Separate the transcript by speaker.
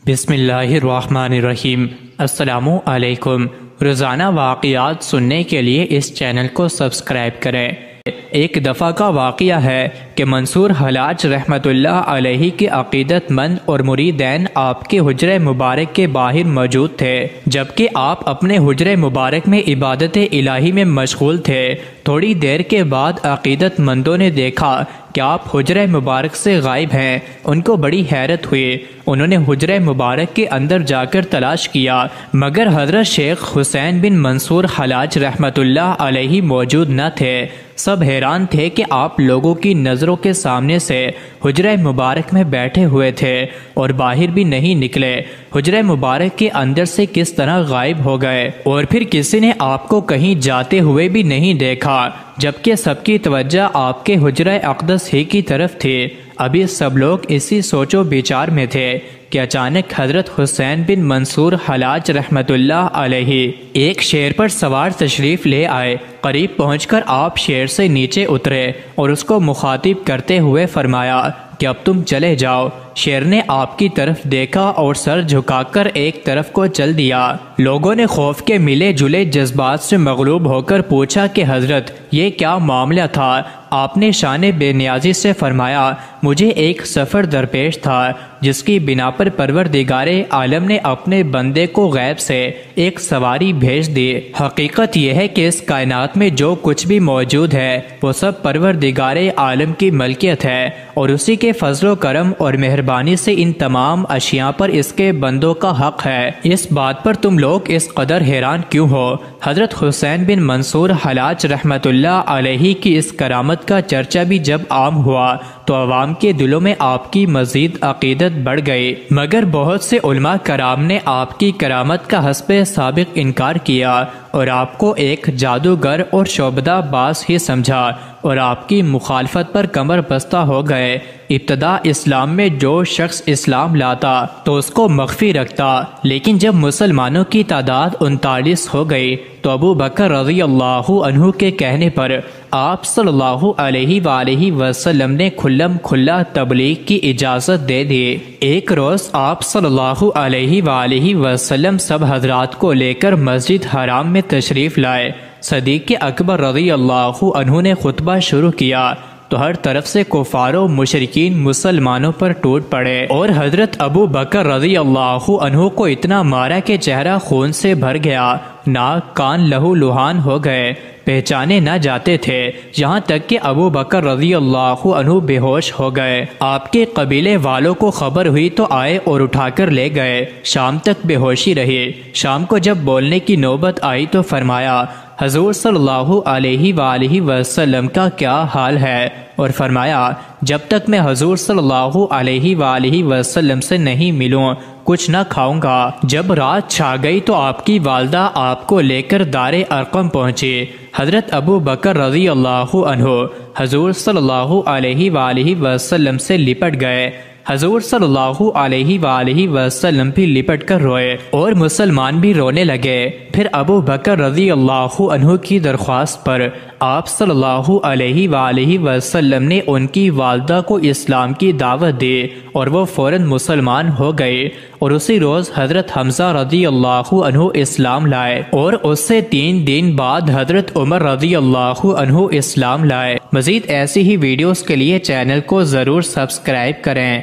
Speaker 1: بسم اللہ الرحمن الرحیم۔ السلام علیکم۔ روزانہ واقعات سننے کے لیے اس چینل کو سبسکرائب کریں۔ ایک دفعہ کا واقعہ ہے کہ منصور حلاج رحمت اللہ علیہ کے عقیدت مند اور مریدین آپ کے حجرہ مبارک کے باہر موجود تھے، جبکہ آپ اپنے حجرہ مبارک میں عبادت الہی میں مشغول تھے۔ تھوڑی دیر کے بعد عقیدت مندوں نے دیکھا کہ آپ حجرہ مبارک سے غائب ہیں۔ ان کو بڑی حیرت ہوئی۔ انہوں نے حجرہ مبارک کے اندر جا کر تلاش کیا، مگر حضرت شیخ حسین بن منصور حلاج رحمت اللہ علیہ موجود نہ تھے۔ سب حیران تھے کہ آپ لوگوں کی نظروں کے سامنے سے حجرہ مبارک میں بیٹھے ہوئے تھے اور باہر بھی نہیں نکلے۔ حجرہ مبارک کے اندر سے کس طرح غائب ہو گئے، اور پھر کسی نے آپ کو کہیں جاتے ہوئے بھی نہیں دیکھا، جبکہ سب کی توجہ آپ کے حجرہ اقدس ہی کی طرف تھی۔ ابھی سب لوگ اسی سوچ و بچار میں تھے کہ اچانک حضرت حسین بن منصور حلاج رحمت اللہ علیہ ایک شیر پر سوار تشریف لے آئے۔ قریب پہنچ کر آپ شیر سے نیچے اترے اور اس کو مخاطب کرتے ہوئے فرمایا کہ اب تم چلے جاؤ۔ شیر نے آپ کی طرف دیکھا اور سر جھکا کر ایک طرف کو چل دیا۔ لوگوں نے خوف کے ملے جلے جذبات سے مغلوب ہو کر پوچھا کہ حضرت یہ کیا معاملہ تھا؟ آپ نے شان بے نیازی سے فرمایا مجھے ایک سفر درپیش تھا جس کی بنا پر پروردگار عالم نے اپنے بندے کو غیب سے ایک سواری بھیج دی۔ حقیقت یہ ہے کہ اس کائنات میں جو کچھ بھی موجود ہے وہ سب پروردگار عالم کی ملکیت ہے، اور اسی کے فضل و کرم اور مہربانی سے ان تمام اشیاء پر اس کے بندوں کا حق ہے۔ اس بات پر تم لوگ اس قدر حیران کیوں ہو؟ حضرت حسین بن منصور حلاج رحمت اللہ علیہ کی اس کرامت کا چرچا بھی جب عام ہوا تو عوام کے دلوں میں آپ کی مزید عقیدت بڑھ گئی، مگر بہت سے علماء کرام نے آپ کی کرامت کا حسب سابق انکار کیا اور آپ کو ایک جادوگر اور شعبدہ باز ہی سمجھا، اور آپ کی مخالفت پر کمر بستہ ہو گئے۔ ابتدا اسلام میں جو شخص اسلام لاتا تو اس کو مخفی رکھتا، لیکن جب مسلمانوں کی تعداد 39 ہو گئی تو ابو بکر رضی اللہ عنہ کے کہنے پر آپ صلی اللہ علیہ وآلہ وسلم نے کھلم کھلا تبلیغ کی اجازت دے دی۔ ایک روز آپ صلی اللہ علیہ وآلہ وسلم سب حضرات کو لے کر مسجد حرام میں تشریف لائے۔ صدیق اکبر رضی اللہ عنہ نے خطبہ شروع کیا تو ہر طرف سے کفار و مشرکین مسلمانوں پر ٹوٹ پڑے، اور حضرت ابو بکر رضی اللہ عنہ کو اتنا مارا کہ چہرہ خون سے بھر گیا، ناک کان لہو لہان ہو گئے، پہچانے نہ جاتے تھے، یہاں تک کہ ابو بکر رضی اللہ عنہ بے ہوش ہو گئے۔ آپ کے قبیلے والوں کو خبر ہوئی تو آئے اور اٹھا کر لے گئے۔ شام تک بے ہوشی رہی۔ شام کو جب بولنے کی نوبت آئی تو فرمایا حضور صلی اللہ علیہ وآلہ وسلم کا کیا حال ہے، اور فرمایا جب تک میں حضور صلی اللہ علیہ وآلہ وسلم سے نہیں ملوں کچھ نہ کھاؤں گا۔ جب رات چھا گئی تو آپ کی والدہ آپ کو لے کر دار ارقم پہنچی۔ حضرت ابو بکر رضی اللہ عنہ حضور صلی اللہ علیہ وآلہ وسلم سے لپٹ گئے۔ حضور صلی اللہ علیہ وآلہ وسلم بھی لپٹ کر روئے اور مسلمان بھی رونے لگے۔ پھر ابو بکر رضی اللہ عنہ کی درخواست پر آپ صلی اللہ علیہ وآلہ وسلم نے ان کی والدہ کو اسلام کی دعوت دی اور وہ فوراً مسلمان ہو گئے، اور اسی روز حضرت حمزہ رضی اللہ عنہ اسلام لائے، اور اس سے 3 دن بعد حضرت عمر رضی اللہ عنہ اسلام لائے۔ مزید ایسی ہی ویڈیوز کے لیے چینل کو ضرور سبسکرائب کریں۔